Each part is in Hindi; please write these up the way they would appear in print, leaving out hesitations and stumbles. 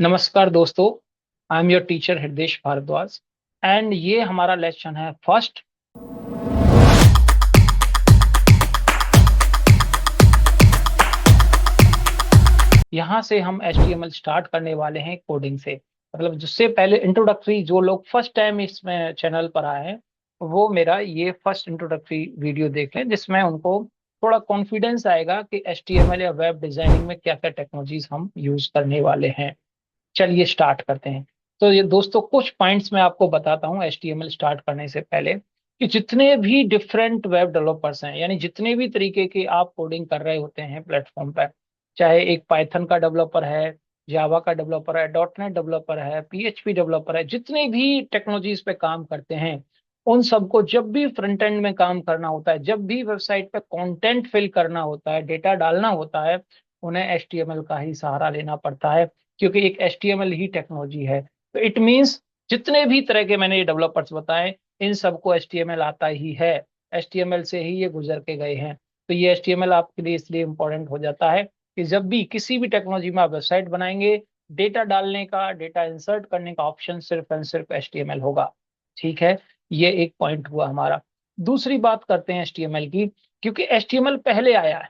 नमस्कार दोस्तों। I am your teacher Hridesh Bhardwaj and ये हमारा लेसन है फर्स्ट। यहाँ से हम HTML स्टार्ट करने वाले हैं कोडिंग से। मतलब जिससे पहले इंट्रोडक्टरी, जो लोग फर्स्ट टाइम इसमें चैनल पर आए हैं वो मेरा ये फर्स्ट इंट्रोडक्टरी वीडियो देख लें, जिसमें उनको थोड़ा कॉन्फिडेंस आएगा कि HTML या वेब डिजाइनिंग में क्या क्या टेक्नोलॉजीज हम यूज करने वाले हैं। चलिए स्टार्ट करते हैं। तो ये दोस्तों कुछ पॉइंट्स मैं आपको बताता हूँ HTML स्टार्ट करने से पहले, कि जितने भी डिफरेंट वेब डेवलपर्स हैं, यानी जितने भी तरीके की आप कोडिंग कर रहे होते हैं प्लेटफॉर्म पर, चाहे एक पाइथन का डेवलपर है, जावा का डेवलपर है, .NET डेवलपर है, PHP डेवलपर है, जितने भी टेक्नोलॉजीज पे काम करते हैं, उन सबको जब भी फ्रंट एंड में काम करना होता है, जब भी वेबसाइट पे कंटेंट फिल करना होता है, डेटा डालना होता है, उन्हें HTML का ही सहारा लेना पड़ता है, क्योंकि एक HTML ही टेक्नोलॉजी है। तो इट मीन्स जितने भी तरह के मैंने ये डेवलपर्स बताए, इन सबको HTML आता ही है। HTML से ही ये गुजर के गए हैं। तो ये HTML आपके लिए इसलिए इंपॉर्टेंट हो जाता है कि जब भी किसी भी टेक्नोलॉजी में आप वेबसाइट बनाएंगे, डेटा डालने का, डेटा इंसर्ट करने का ऑप्शन सिर्फ एंड सिर्फ HTML होगा। ठीक है, ये एक पॉइंट हुआ हमारा। दूसरी बात करते हैं HTML की। क्योंकि HTML पहले आया है,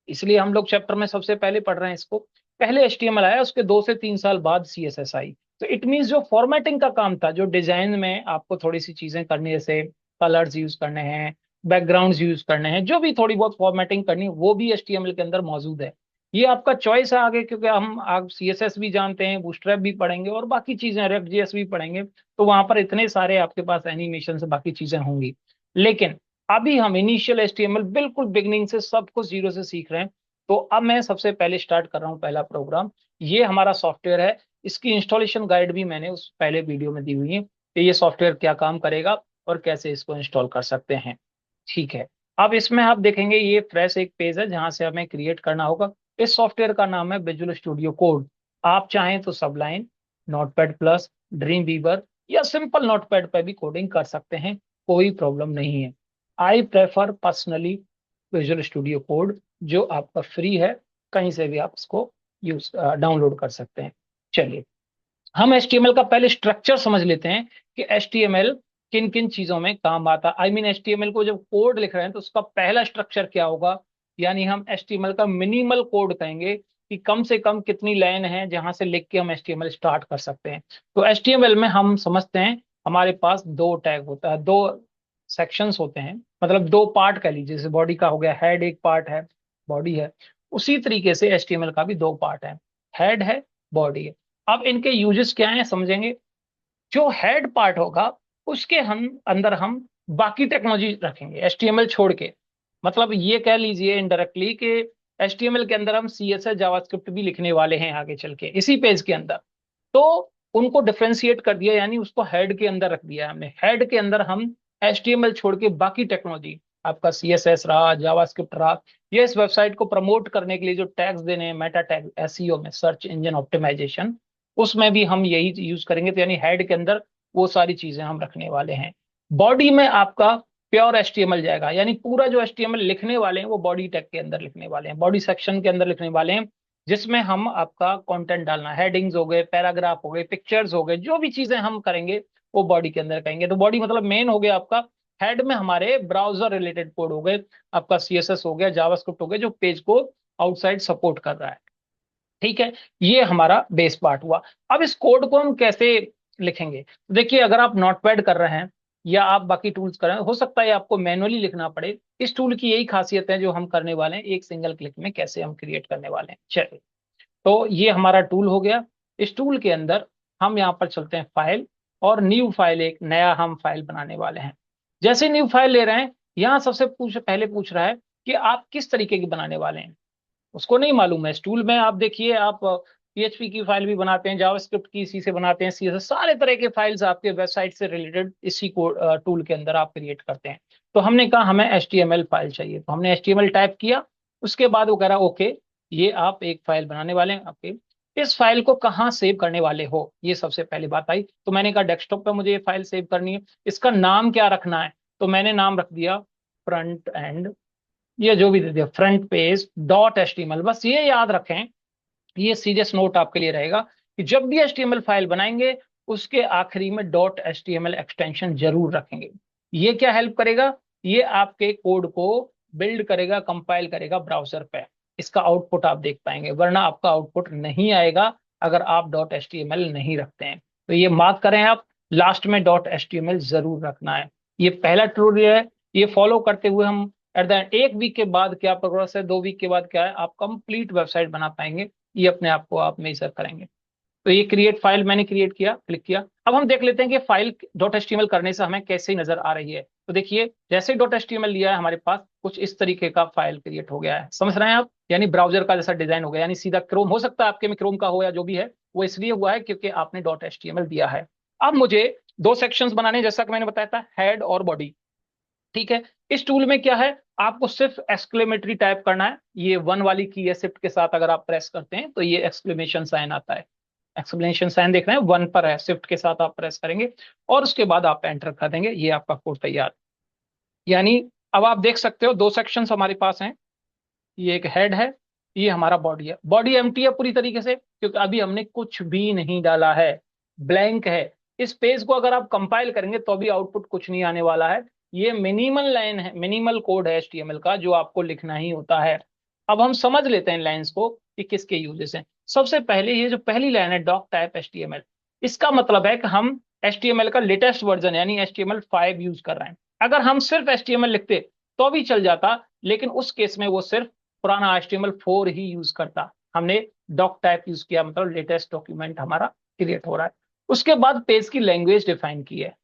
इसलिए हम लोग चैप्टर में सबसे पहले पढ़ रहे हैं इसको। पहले HTML आया, उसके 2 से 3 साल बाद CSS आई। तो इट मीन्स जो फॉर्मेटिंग का काम था, जो डिजाइन में आपको थोड़ी सी चीजें करनी, जैसे कलर्स यूज करने हैं, बैकग्राउंड्स यूज करने हैं, जो भी थोड़ी बहुत फॉर्मेटिंग करनी है, वो भी HTML के अंदर मौजूद है। ये आपका चॉइस है आगे, क्योंकि हम आप CSS भी जानते हैं, बूटस्ट्रैप भी पढ़ेंगे और बाकी चीजें React.js भी पढ़ेंगे। तो वहां पर इतने सारे आपके पास एनिमेशन से बाकी चीजें होंगी। लेकिन अभी हम इनिशियल HTML बिल्कुल बिगनिंग से सब कुछ जीरो से सीख रहे हैं। तो अब मैं सबसे पहले स्टार्ट कर रहा हूँ पहला प्रोग्राम। ये हमारा सॉफ्टवेयर है। इसकी इंस्टॉलेशन गाइड भी मैंने उस पहले वीडियो में दी हुई है कि ये सॉफ्टवेयर क्या काम करेगा और कैसे इसको इंस्टॉल कर सकते हैं। ठीक है, अब इसमें आप देखेंगे ये फ्रेश एक पेज है जहां से हमें क्रिएट करना होगा। इस सॉफ्टवेयर का नाम है विजुअल स्टूडियो कोड। आप चाहें तो Sublime, Notepad plus, Dreamweaver या सिंपल नोटपैड पर भी कोडिंग कर सकते हैं, कोई प्रॉब्लम नहीं है। I prefer personally visual studio code, जो आपका फ्री है, कहीं से भी आप इसको यूज डाउनलोड कर सकते हैं। चलिए, हम HTML का पहले स्ट्रक्चर समझ लेते हैं कि HTML किन किन चीजों में काम आता है। HTML को जब कोड लिख रहे हैं तो उसका पहला स्ट्रक्चर क्या होगा, यानी हम HTML का मिनिमल कोड कहेंगे कि कम से कम कितनी लाइन है जहां से लिख के हम HTML स्टार्ट कर सकते हैं। तो HTML में हम समझते हैं हमारे पास दो टैग होता है, दो सेक्शंस होते हैं, मतलब दो पार्ट कह लीजिए। जैसे बॉडी का हो गया, हेड एक पार्ट है, बॉडी है। उसी तरीके से HTML का भी दो पार्ट है, हेड है, बॉडी है। अब इनके यूजेस क्या हैं समझेंगे। जो हेड पार्ट होगा उसके हम अंदर हम बाकी टेक्नोलॉजी रखेंगे HTML छोड़ के। मतलब ये कह लीजिए इनडायरेक्टली कि HTML के अंदर हम CSS जावास्क्रिप्ट भी लिखने वाले हैं आगे चल के इसी पेज के अंदर। तो उनको डिफरेंशिएट कर दिया, यानी उसको हेड के अंदर रख दिया हमने। हेड के अंदर हम HTML छोड़ के बाकी टेक्नोलॉजी, आपका CSS रहा, जावास्क्रिप्ट रहा, ये इस वेबसाइट को प्रमोट करने के लिए जो टैग्स देने हैं, मेटा टैग, SEO में, सर्च इंजन ऑप्टिमाइजेशन, उसमें भी हम यही यूज करेंगे। तो यानी हेड के अंदर वो सारी चीजें हम रखने वाले हैं। बॉडी में आपका प्योर HTML जाएगा, यानी पूरा जो HTML लिखने वाले हैं वो बॉडी टैग के अंदर लिखने वाले हैं, बॉडी सेक्शन के अंदर लिखने वाले हैं, जिसमें हम आपका कंटेंट डालना, हेडिंग्स हो गए, पैराग्राफ हो गए, पिक्चर्स हो गए, जो भी चीजें हम करेंगे वो बॉडी के अंदर करेंगे। तो बॉडी मतलब मेन हो गया आपका। हेड में हमारे ब्राउजर रिलेटेड कोड हो गए, आपका CSS हो गया, जावास्क्रिप्ट हो गया, जो पेज को आउटसाइड सपोर्ट कर रहा है। ठीक है, ये हमारा बेस पार्ट हुआ। अब इस कोड को हम कैसे लिखेंगे। तो देखिए, अगर आप नोटपैड कर रहे हैं या आप बाकी टूल्स कर रहे हैं, हो सकता है आपको मैनुअली लिखना पड़े। इस टूल की यही खासियत है जो हम करने वाले हैं, एक सिंगल क्लिक में कैसे हम क्रिएट करने वाले हैं। चलिए, तो ये हमारा टूल हो गया। इस टूल के अंदर हम यहाँ पर चलते हैं फाइल, और न्यू फाइल, एक नया हम फाइल बनाने वाले हैं। जैसे न्यू फाइल ले रहे हैं, यहाँ सबसे पहले पूछ रहा है कि आप किस तरीके की बनाने वाले हैं। उसको नहीं मालूम है। इस टूल में आप देखिए, आप PHP की फाइल भी बनाते हैं, जावास्क्रिप्ट की इसी से बनाते हैं, CSS, सारे तरह के फाइल्स आपके वेबसाइट से रिलेटेड इसी को टूल के अंदर आप क्रिएट करते हैं। तो हमने कहा हमें HTML फाइल चाहिए, तो हमने HTML टाइप किया। उसके बाद वो कह रहा ओके, ये आप एक फाइल बनाने वाले हैं आपके। इस फाइल को कहाँ सेव करने वाले हो, ये सबसे पहली बात आई। तो मैंने कहा डेस्कटॉप पे मुझे ये फाइल सेव करनी है। इसका नाम क्या रखना है, तो मैंने नाम रख दिया फ्रंट एंड, ये जो भी दे दिया, फ्रंट पेज .html। बस ये याद रखें, ये सीरियस नोट आपके लिए रहेगा कि जब भी HTML फाइल बनाएंगे उसके आखिरी में डॉट HTML एक्सटेंशन जरूर रखेंगे। ये क्या हेल्प करेगा, ये आपके कोड को बिल्ड करेगा, कंपाइल करेगा ब्राउजर पे, इसका आउटपुट आप देख पाएंगे, वरना आपका आउटपुट नहीं आएगा अगर आप डॉट HTML नहीं रखते हैं। तो ये मार्क करें आप, लास्ट में डॉट HTML जरूर रखना है। ये पहला ट्यूटोरियल है, ये फॉलो करते हुए हम एट द एंड 1 वीक के बाद क्या प्रोग्रेस है, 2 वीक के बाद क्या है, आप कंप्लीट वेबसाइट बना पाएंगे। ये अपने आप को आप मेजर करेंगे। तो ये क्रिएट फाइल मैंने क्रिएट किया, क्लिक किया। अब हम देख लेते हैं कि फाइल डॉट HTML करने से हमें कैसे नजर आ रही है। तो देखिए जैसे डॉट HTML लिया है हमारे पास कुछ इस तरीके का फाइल क्रिएट हो गया है, समझ रहे हैं आप, यानी ब्राउजर का जैसा डिजाइन हो गया, यानी सीधा क्रोम हो सकता है आपके में क्रोम का हो या जो भी है, वो इसलिए हुआ है क्योंकि आपने डॉट HTML दिया है। अब मुझे 2 सेक्शंस बनाने हैं, जैसा कि मैंने बताया था, हेड और बॉडी। ठीक है, इस टूल में क्या है, आपको सिर्फ एक्सक्लेमेटरी टाइप करना है। ये वन वाली की है, शिफ्ट के साथ अगर आप प्रेस करते हैं तो ये एक्सक्लेमेशन साइन आता है। एक्सक्लेमेशन साइन देख रहे हैं, वन पर है, शिफ्ट के साथ आप प्रेस करेंगे और उसके बाद आप एंटर कर देंगे, ये आपका कोड तैयार। यानी अब आप देख सकते हो 2 सेक्शंस हमारे पास हैं, ये एक हेड है, ये हमारा बॉडी है। बॉडी एम्प्टी है पूरी तरीके से क्योंकि अभी हमने कुछ भी नहीं डाला है, ब्लैंक है। इस पेज को अगर आप कंपाइल करेंगे तो अभी आउटपुट कुछ नहीं आने वाला है। ये मिनिमल लाइन है, मिनिमल कोड है HTML का जो आपको लिखना ही होता है। अब हम समझ लेते हैं लाइंस को कि किसके यूजेस हैं। सबसे पहले ये जो पहली लाइन है डॉक टाइप HTML, इसका मतलब है कि हम HTML का लेटेस्ट वर्जन यानी HTML5 यूज कर रहे हैं। अगर हम सिर्फ HTML लिखते तो भी चल जाता, लेकिन उस केस में वो सिर्फ पुराना HTML4 ही यूज करता। हमने डॉक टाइप यूज किया, मतलब लेटेस्ट डॉक्यूमेंट हमारा क्रिएट हो रहा है। उसके बाद पेज की लैंग्वेज डिफाइन की है।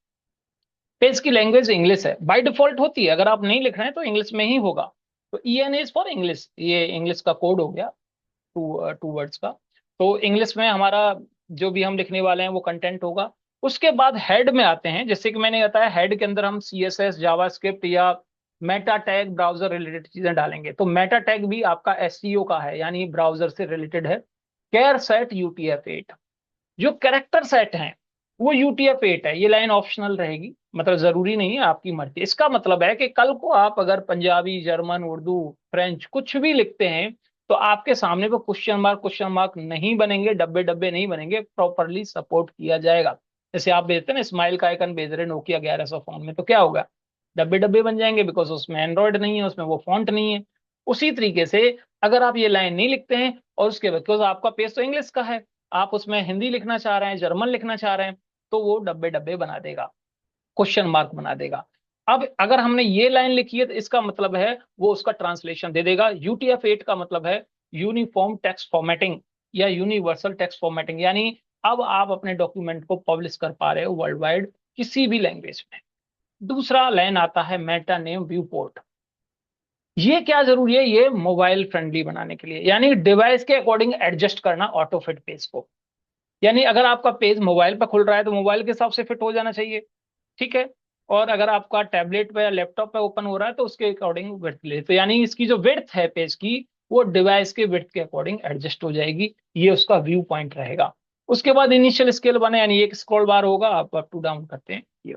पेज की लैंग्वेज इंग्लिश है, बाय डिफॉल्ट होती है, अगर आप नहीं लिख रहे हैं तो इंग्लिश में ही होगा। तो EN इज फॉर इंग्लिश, ये इंग्लिश का कोड हो गया, टू वर्ड्स का। तो इंग्लिश में हमारा जो भी हम लिखने वाले हैं वो कंटेंट होगा। उसके बाद हेड में आते हैं, जैसे कि मैंने बताया हेड के अंदर हम CSS जावास्क्रिप्ट या मेटा टैग ब्राउजर रिलेटेड चीजें डालेंगे। तो मेटा टैग भी आपका SEO का है, यानी ब्राउजर से रिलेटेड है। केयर सेट UTF-8, जो कैरेक्टर सेट हैं वो UTF-8 है। ये लाइन ऑप्शनल रहेगी, मतलब जरूरी नहीं है, आपकी मर्जी। इसका मतलब है कि कल को आप अगर पंजाबी, जर्मन, उर्दू, फ्रेंच कुछ भी लिखते हैं तो आपके सामने पे क्वेश्चन मार्क नहीं बनेंगे, डब्बे डब्बे नहीं बनेंगे, प्रॉपरली सपोर्ट किया जाएगा। जैसे आप भेजते हैं ना, स्माइल का आइकन भेज रहे Nokia 1100 फोन में, तो क्या होगा, डब्बे डब्बे बन जाएंगे, बिकॉज उसमें एंड्रॉयड नहीं है, उसमें वो फॉन्ट नहीं है। उसी तरीके से अगर आप ये लाइन नहीं लिखते हैं और उसके बिकॉज आपका पेज तो इंग्लिश का है, आप उसमें हिंदी लिखना चाह रहे हैं, जर्मन लिखना चाह रहे हैं, तो वो डब्बे डब्बे बना देगा, क्वेश्चन मार्क बना देगा। अब अगर हमने ये लाइन लिखी है तो इसका मतलब है वो उसका ट्रांसलेशन दे देगा। UTF-8 का मतलब है यूनिफॉर्म टेक्स्ट फॉर्मेटिंग या यूनिवर्सल टेक्स्ट फॉर्मेटिंग, यानी अब आप अपने डॉक्यूमेंट को पब्लिश कर पा रहे हो वर्ल्ड वाइड किसी भी लैंग्वेज में। दूसरा लाइन आता है मेटा नेम व्यू पोर्ट। ये क्या जरूरी है, ये मोबाइल फ्रेंडली बनाने के लिए, यानी डिवाइस के अकॉर्डिंग एडजस्ट करना ऑटो फिट पेज को। यानी अगर आपका पेज मोबाइल पर खुल रहा है तो मोबाइल के हिसाब से फिट हो जाना चाहिए, ठीक है। और अगर आपका टैबलेट पे या लैपटॉप पे ओपन हो रहा है तो उसके अकॉर्डिंग विड्थ ले, तो यानी इसकी जो विड्थ है पेज की वो डिवाइस के विड्थ के अकॉर्डिंग एडजस्ट हो जाएगी। ये उसका व्यू पॉइंट रहेगा। उसके बाद इनिशियल स्केल बने, यानी एक स्क्रॉल बार होगा, आप अप टू डाउन करते हैं ये,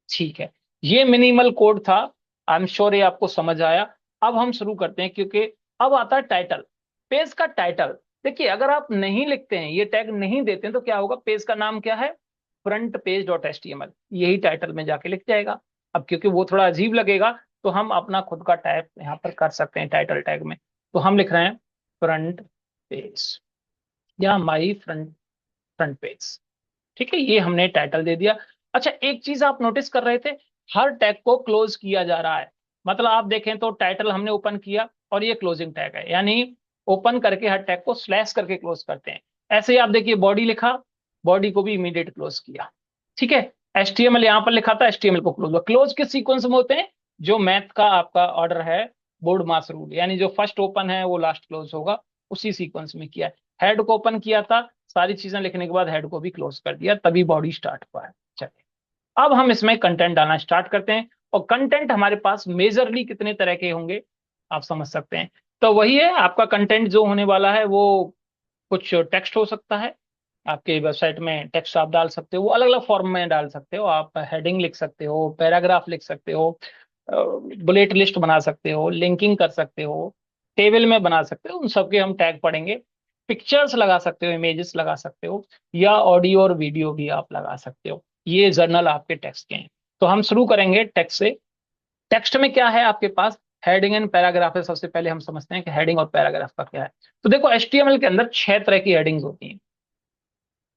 ठीक है। ये मिनिमल कोड था, आई एम श्योर ये आपको समझ आया। अब हम शुरू करते हैं, क्योंकि अब आता है टाइटल, पेज का टाइटल। देखिए अगर आप नहीं लिखते हैं, ये टैग नहीं देते हैं, तो क्या होगा, पेज का नाम क्या है, फ्रंट पेज डॉट HTML, यही टाइटल में जाके लिख जाएगा। अब क्योंकि वो थोड़ा अजीब लगेगा तो हम अपना खुद का टाइप यहाँ पर कर सकते हैं टाइटल टैग में। तो हम लिख रहे हैं फ्रंट पेज या माई फ्रंट फ्रंट पेज, ठीक है, ये हमने टाइटल दे दिया। अच्छा एक चीज आप नोटिस कर रहे थे, हर टैग को क्लोज किया जा रहा है। मतलब आप देखें तो टाइटल हमने ओपन किया और ये क्लोजिंग टैग है, यानी ओपन करके हर टैग को स्लैश करके क्लोज करते हैं। ऐसे ही आप देखिए बॉडी लिखा, बॉडी को भी इमीडिएट क्लोज किया, ठीक है। HTML यहाँ पर लिखा था, HTML को क्लोज, क्लोज किस सीक्वेंस में होते हैं, जो मैथ का आपका ऑर्डर है, बोर्ड मास रूल, यानी जो फर्स्ट ओपन है वो लास्ट क्लोज होगा, उसी सीक्वेंस में किया है। हेड को ओपन किया था, सारी चीजें लिखने के बाद हेड को भी क्लोज कर दिया, तभी बॉडी स्टार्ट हुआ है। चलिए अब हम इसमें कंटेंट डालना स्टार्ट करते हैं। और कंटेंट हमारे पास मेजरली कितने तरह के होंगे आप समझ सकते हैं। तो वही है आपका कंटेंट जो होने वाला है, वो कुछ टेक्स्ट हो सकता है, आपके वेबसाइट में टेक्स्ट आप डाल सकते हो, वो अलग अलग फॉर्म में डाल सकते हो। आप हेडिंग लिख सकते हो, पैराग्राफ लिख सकते हो, बुलेट लिस्ट बना सकते हो, लिंकिंग कर सकते हो, टेबल में बना सकते हो, उन सबके हम टैग पढ़ेंगे। पिक्चर्स लगा सकते हो, इमेजेस लगा सकते हो, या ऑडियो और वीडियो भी आप लगा सकते हो। ये जर्नल आपके टेक्स्ट के हैं। तो हम शुरू करेंगे टेक्स्ट से। टेक्स्ट में क्या है आपके पास? हेडिंग एंड पैराग्राफ है। सबसे पहले हम समझते हैं कि हेडिंग और पैराग्राफ का क्या है। तो देखो, एचटीएमएल के अंदर 6 तरह की हेडिंग्स होती हैं।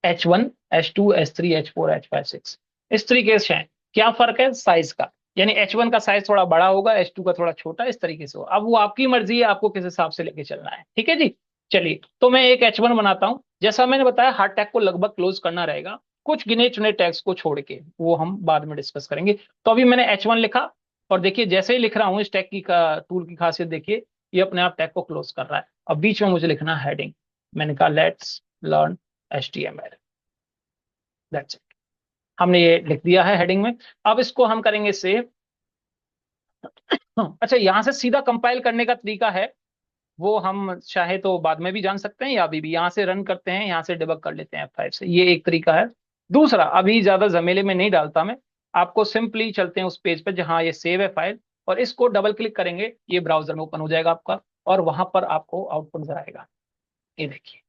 H1, H2, H3, H4, H5, 6, इस तरीके से है। क्या फर्क है? साइज का। यानी H1 का साइज थोड़ा बड़ा होगा, H2 का थोड़ा छोटा, इस तरीके से हो। अब वो आपकी मर्जी है, आपको किस हिसाब से लेके चलना है। ठीक है जी। चलिए, तो मैं एक H1 बनाता हूं। जैसा मैंने बताया, हर टैग को लगभग क्लोज करना रहेगा, कुछ गिने चुने टैग्स को छोड़ के, वो हम बाद में डिस्कस करेंगे। तो अभी मैंने H1 लिखा, और देखिए जैसे ही लिख रहा हूँ, इस टैग की का टूल की खासियत देखिए, ये अपने आप टैग को क्लोज कर रहा है। अब बीच में मुझे लिखना है हेडिंग। मैंने कहा let's learn HTML। That's it. हमने ये लिख दिया है हेडिंग में। अब इसको हम करेंगे सेव। अच्छा, यहां से सीधा कंपाइल करने का तरीका है, वो हम चाहे तो बाद में भी जान सकते हैं, या अभी भी यहाँ से रन करते हैं, यहाँ से डिबग कर लेते हैं F5 से। ये एक तरीका है। दूसरा, अभी ज्यादा झमेले में नहीं डालता मैं आपको, सिंपली चलते हैं उस पेज पे जहाँ ये सेव है फाइल, और इसको डबल क्लिक करेंगे, ये ब्राउजर में ओपन हो जाएगा आपका, और वहां पर आपको आउटपुट नजर आएगा। ये देखिए,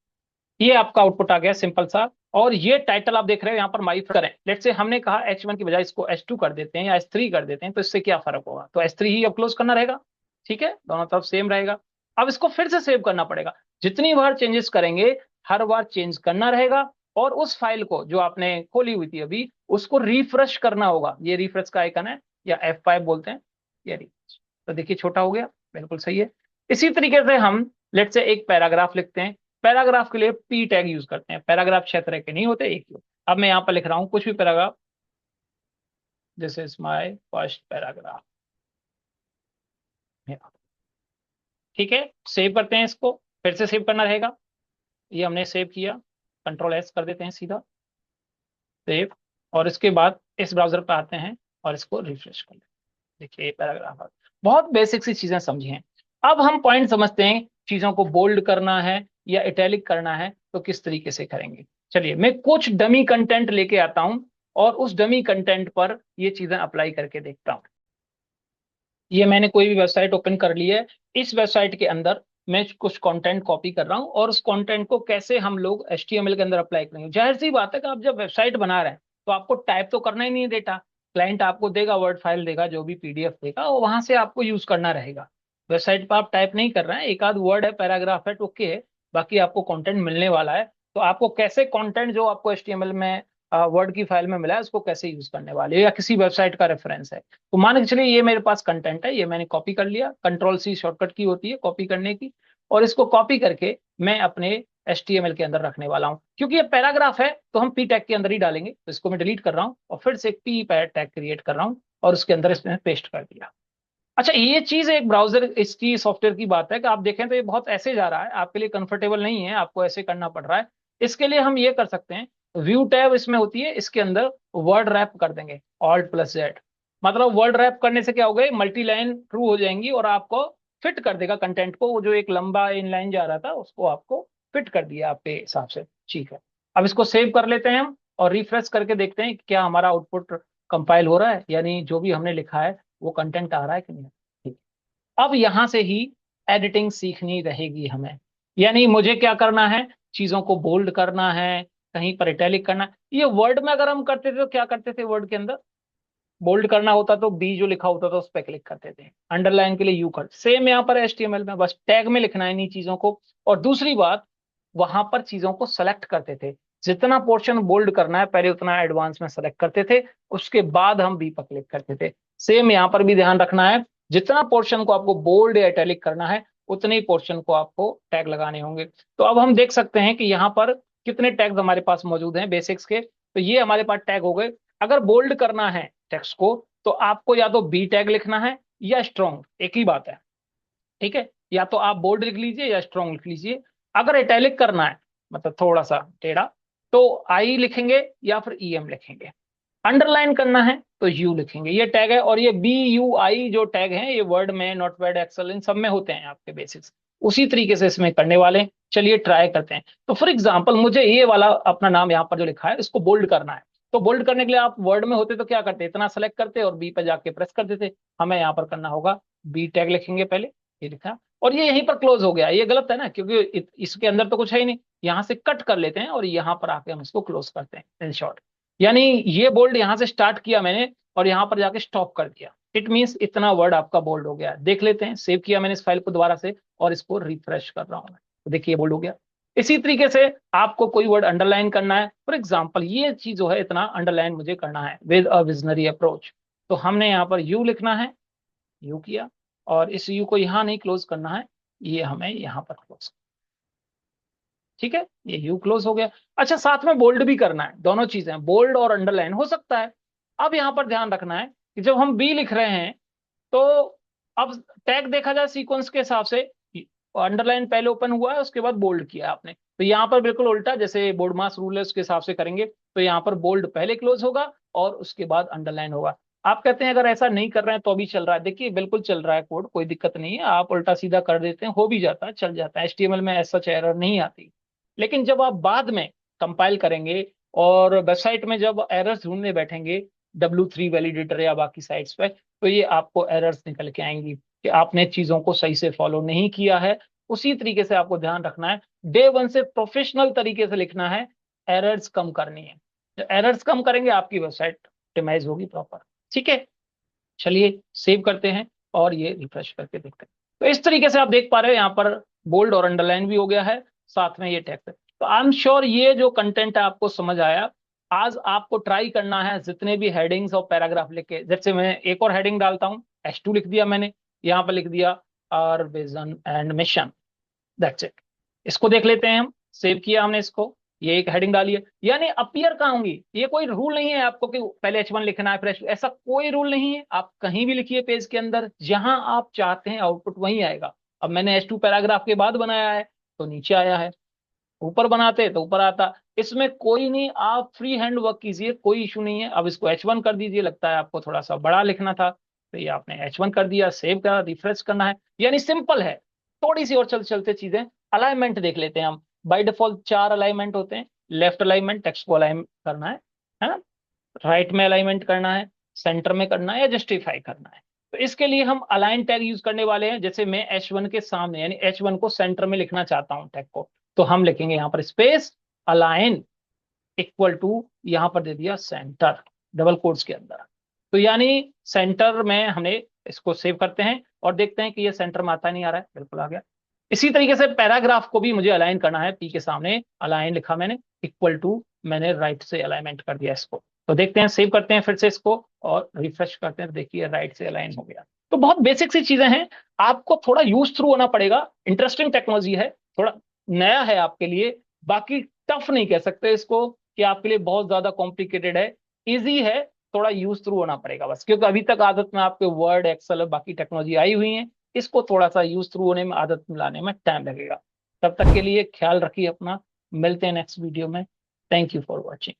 ये आपका आउटपुट आ गया सिंपल सा। और ये टाइटल आप देख रहे हो यहाँ पर, माई करें। लेट से हमने कहा H1 की बजाय इसको H2 कर देते हैं या H3 कर देते हैं, तो इससे क्या फर्क होगा? तो H3 ही अब क्लोज करना रहेगा। ठीक है, दोनों तरफ सेम रहेगा। अब इसको फिर से सेव करना पड़ेगा। जितनी बार चेंजेस करेंगे, हर बार चेंज करना रहेगा, और उस फाइल को जो आपने खोली हुई थी अभी, उसको रिफ्रेश करना होगा। ये रिफ्रेश का आइकन है, या F5 बोलते हैं, ये रिफ्रेश। तो देखिए, छोटा हो गया, बिल्कुल सही है। इसी तरीके से हम लेट से एक पैराग्राफ लिखते हैं। पैराग्राफ के लिए पी टैग यूज करते हैं। पैराग्राफ 6 तरह के नहीं होते, एक ही होता है। अब मैं यहाँ पर लिख रहा हूँ कुछ भी paragraph, this is my first paragraph. ठीक है, सेव करते हैं इसको। फिर से सेव करना रहेगा। ये हमने सेव किया, Ctrl+S कर देते हैं सीधा, सेव। और इसके बाद इस ब्राउजर पर आते हैं और इसको रिफ्रेश कर लेते हैं। देखिए, ये पैराग्राफ बहुत बेसिक सी चीजें समझी हैं। अब हम पॉइंट समझते हैं, चीजों को बोल्ड करना है या इटैलिक करना है तो किस तरीके से करेंगे। चलिए, मैं कुछ डमी कंटेंट लेके आता हूं, और उस डमी कंटेंट पर ये चीजें अप्लाई करके देखता हूं। ये मैंने कोई भी वेबसाइट ओपन कर ली है। इस वेबसाइट के अंदर मैं कुछ कंटेंट कॉपी कर रहा हूं, और उस कंटेंट को कैसे हम लोग HTML के अंदर अप्लाई करेंगे। जाहिर सी बात है कि आप जब वेबसाइट बना रहे हैं, तो आपको टाइप तो करना ही नहीं है डेटा। क्लाइंट आपको देगा, वर्ड फाइल देगा, जो भी PDF देगा, और वहां से आपको यूज करना रहेगा। वेबसाइट पर आप टाइप नहीं कर रहे हैं, एक आध वर्ड है, पैराग्राफ है, ओके है, बाकी आपको कंटेंट मिलने वाला है। तो आपको कैसे कंटेंट जो आपको HTML में वर्ड की फाइल में मिला है, उसको कैसे यूज करने वाले हो, या किसी वेबसाइट का रेफरेंस है। तो मान के चलिए, ये मेरे पास कंटेंट है, ये मैंने कॉपी कर लिया। Ctrl+C शॉर्टकट की होती है कॉपी करने की। और इसको कॉपी करके मैं अपने HTML के अंदर रखने वाला हूँ। क्योंकि ये पैराग्राफ है, तो हम पी टैग के अंदर ही डालेंगे। तो इसको मैं डिलीट कर रहा हूँ, और फिर से एक पी टैग क्रिएट कर रहा हूँ, और उसके अंदर इसमें पेस्ट कर दिया। अच्छा, ये चीज एक ब्राउजर इसकी सॉफ्टवेयर की बात है कि आप देखें तो ये बहुत ऐसे जा रहा है, आपके लिए कंफर्टेबल नहीं है, आपको ऐसे करना पड़ रहा है। इसके लिए हम ये कर सकते हैं, व्यू टैब इसमें होती है, इसके अंदर वर्ड रैप कर देंगे, Alt+Z। मतलब वर्ड रैप करने से क्या होगा, मल्टी लाइन ट्रू हो जाएंगी, और आपको फिट कर देगा कंटेंट को। वो जो एक लंबा इन लाइन जा रहा था, उसको आपको फिट कर दिया आपके हिसाब से। ठीक है, अब इसको सेव कर लेते हैं हम, और रिफ्रेश करके देखते हैं कि क्या हमारा आउटपुट कंपाइल हो रहा है, यानी जो भी हमने लिखा है वो कंटेंट आ रहा है कि नहीं। ठीक। अब यहां से ही एडिटिंग सीखनी रहेगी हमें। यानी मुझे क्या करना है, चीजों को बोल्ड करना है, कहीं पर इटैलिक करना है। ये वर्ड में अगर हम करते थे तो क्या करते थे, वर्ड के अंदर बोल्ड करना होता तो बी जो लिखा होता था उस पर क्लिक करते थे, अंडरलाइन के लिए यू कर। सेम यहाँ पर HTML में बस टैग में लिखना है इन्हीं चीजों को। और दूसरी बात, वहां पर चीजों को सेलेक्ट करते थे। जितना पोर्शन बोल्ड करना है, पहले उतना एडवांस में सेलेक्ट करते थे, उसके बाद हम बी पर क्लिक करते थे। सेम यहाँ पर भी ध्यान रखना है, जितना पोर्शन को आपको बोल्ड या इटैलिक करना है, उतने ही पोर्शन को आपको टैग लगाने होंगे। तो अब हम देख सकते हैं कि यहाँ पर कितने टैग्स हमारे पास मौजूद हैं बेसिक्स के। तो ये हमारे पास टैग हो गए। अगर बोल्ड करना है टेक्स्ट को, तो आपको या तो बी टैग लिखना है या स्ट्रॉन्ग, एक ही बात है। ठीक है, या तो आप बोल्ड लिख लीजिए या स्ट्रॉन्ग लिख लीजिए। अगर इटैलिक करना है, मतलब थोड़ा सा टेढ़ा, तो आई लिखेंगे या फिर EM लिखेंगे। अंडरलाइन करना है तो यू लिखेंगे। ये टैग है, और ये BUI जो टैग है, ये वर्ड में, नोटपैड, एक्सेल, इन सब में होते हैं आपके बेसिक्स। उसी तरीके से इसमें करने वाले हैं। चलिए ट्राई करते हैं। तो फॉर एग्जाम्पल, मुझे ये वाला अपना नाम यहाँ पर जो लिखा है, इसको बोल्ड करना है। तो बोल्ड करने के लिए आप वर्ड में होते तो क्या करते, इतना सेलेक्ट करते और बी पे जाके प्रेस कर देते। हमें यहाँ पर करना होगा, बी टैग लिखेंगे पहले, ये लिखा, और ये यहीं पर क्लोज हो गया, ये गलत है ना, क्योंकि इसके अंदर तो कुछ है ही नहीं। यहाँ से कट कर लेते हैं और यहाँ पर आके हम इसको क्लोज करते हैं इन शॉर्ट। यानी ये बोल्ड यहाँ से स्टार्ट किया मैंने और यहाँ पर जाके स्टॉप कर दिया, इट मीन्स इतना वर्ड आपका बोल्ड हो गया। देख लेते हैं, सेव किया मैंने इस फाइल को दोबारा से और इसको रिफ्रेश कर रहा हूँ मैं, तो देखिए बोल्ड हो गया। इसी तरीके से आपको कोई वर्ड अंडरलाइन करना है, फॉर एग्जाम्पल ये चीज जो है इतना अंडरलाइन मुझे करना है विद अ विजनरी अप्रोच, तो हमने यहाँ पर यू लिखना है, यू किया, और इस यू को यहाँ नहीं क्लोज करना है, ये हमें यहाँ पर क्लोज, ठीक है, ये यू क्लोज हो गया। अच्छा, साथ में बोल्ड भी करना है, दोनों चीजें बोल्ड और अंडरलाइन हो सकता है। अब यहाँ पर ध्यान रखना है कि जब हम बी लिख रहे हैं तो अब टैग देखा जाए सीक्वेंस के हिसाब से, अंडरलाइन पहले ओपन हुआ है उसके बाद बोल्ड किया आपने, तो यहाँ पर बिल्कुल उल्टा, जैसे बोर्ड मास रूल है उसके हिसाब से करेंगे, तो यहाँ पर बोल्ड पहले क्लोज होगा और उसके बाद अंडरलाइन होगा। आप कहते हैं अगर ऐसा नहीं कर रहे हैं तो अभी चल रहा है, देखिए बिल्कुल चल रहा है कोड, कोई दिक्कत नहीं है, आप उल्टा सीधा कर देते हैं, हो भी जाता है, चल जाता है, एचटीएमएल में ऐसा एरर नहीं आती। लेकिन जब आप बाद में कंपाइल करेंगे और वेबसाइट में जब एरर्स ढूंढने बैठेंगे W3 वैलिडेटर या बाकी साइट्स पे, तो ये आपको एरर्स निकल के आएंगी कि आपने चीजों को सही से फॉलो नहीं किया है। उसी तरीके से आपको ध्यान रखना है, डे वन से प्रोफेशनल तरीके से लिखना है, एरर्स कम करनी है। जब एरर्स कम करेंगे आपकी वेबसाइट ऑप्टिमाइज होगी प्रॉपर, ठीक है। चलिए सेव करते हैं और ये रिफ्रेश करके देखते हैं। तो इस तरीके से आप देख पा रहे हो यहाँ पर बोल्ड और अंडरलाइन भी हो गया है, साथ में ये टेक्स्ट है। तो आई एम श्योर ये जो कंटेंट है आपको समझ आया। आज आपको ट्राई करना है जितने भी हेडिंग्स और पैराग्राफ लिख के, जैसे मैं एक और हेडिंग डालता हूँ, H2 लिख दिया मैंने, यहाँ पर लिख दिया our vision and mission, that's it. इसको देख लेते हैं हम, सेव किया हमने इसको, ये एक हेडिंग डाली है। यानी अपीयर कहाँ होंगी, ये कोई रूल नहीं है आपको कि पहले H1 लिखना है फिर H2, ऐसा कोई रूल नहीं है, आप कहीं भी लिखिए पेज के अंदर, जहां आप चाहते हैं आउटपुट वहीं आएगा। अब मैंने H2 पैराग्राफ के बाद बनाया है तो नीचे आया है, ऊपर बनाते तो ऊपर आता, इसमें कोई नहीं, आप फ्री हैंड वर्क कीजिए, कोई इशू नहीं है। अब इसको H1 कर दीजिए, लगता है आपको थोड़ा सा बड़ा लिखना था, तो ये आपने H1 कर दिया, सेव करा, रिफ्रेश करना है, यानी सिंपल है। थोड़ी सी और चलते चलते चीजें, अलाइनमेंट देख लेते हैं हम। बाय डिफॉल्ट 4 अलाइनमेंट होते हैं, लेफ्ट अलाइनमेंट टेक्स्ट को अलाइन करना है ना, राइट में अलाइनमेंट करना है, सेंटर में करना है या जस्टिफाई करना है। तो इसके लिए हम अलाइन टैग यूज करने वाले हैं, जैसे मैं H1 के सामने यानी H1 को सेंटर में लिखना चाहता हूं टैग को, तो हम लिखेंगे यहाँ पर स्पेस अलाइन इक्वल टू, यहाँ पर दे दिया सेंटर डबल कोट्स के अंदर, तो यानी सेंटर में हमने इसको सेव करते हैं और देखते हैं कि ये सेंटर में आता नहीं आ रहा है, बिल्कुल आ गया। इसी तरीके से पैराग्राफ को भी मुझे अलाइन करना है, पी के सामने अलाइन लिखा मैंने, इक्वल टू मैंने राइट से अलाइनमेंट कर दिया इसको, तो देखते हैं, सेव करते हैं फिर से इसको और रिफ्रेश करते हैं, तो देखिए राइट से अलाइन हो गया। तो बहुत बेसिक सी चीजें हैं, आपको थोड़ा यूज थ्रू होना पड़ेगा, इंटरेस्टिंग टेक्नोलॉजी है, थोड़ा नया है आपके लिए, बाकी टफ नहीं कह सकते इसको कि आपके लिए बहुत ज्यादा कॉम्प्लिकेटेड है, इजी है, थोड़ा यूज थ्रू होना पड़ेगा बस, क्योंकि अभी तक आदत में आपके वर्ड एक्सेल और बाकी टेक्नोलॉजी आई हुई है, इसको थोड़ा सा यूज थ्रू होने में, आदत में लाने में टाइम लगेगा। तब तक के लिए ख्याल रखिए अपना, मिलते हैं नेक्स्ट वीडियो में। Thank you for watching.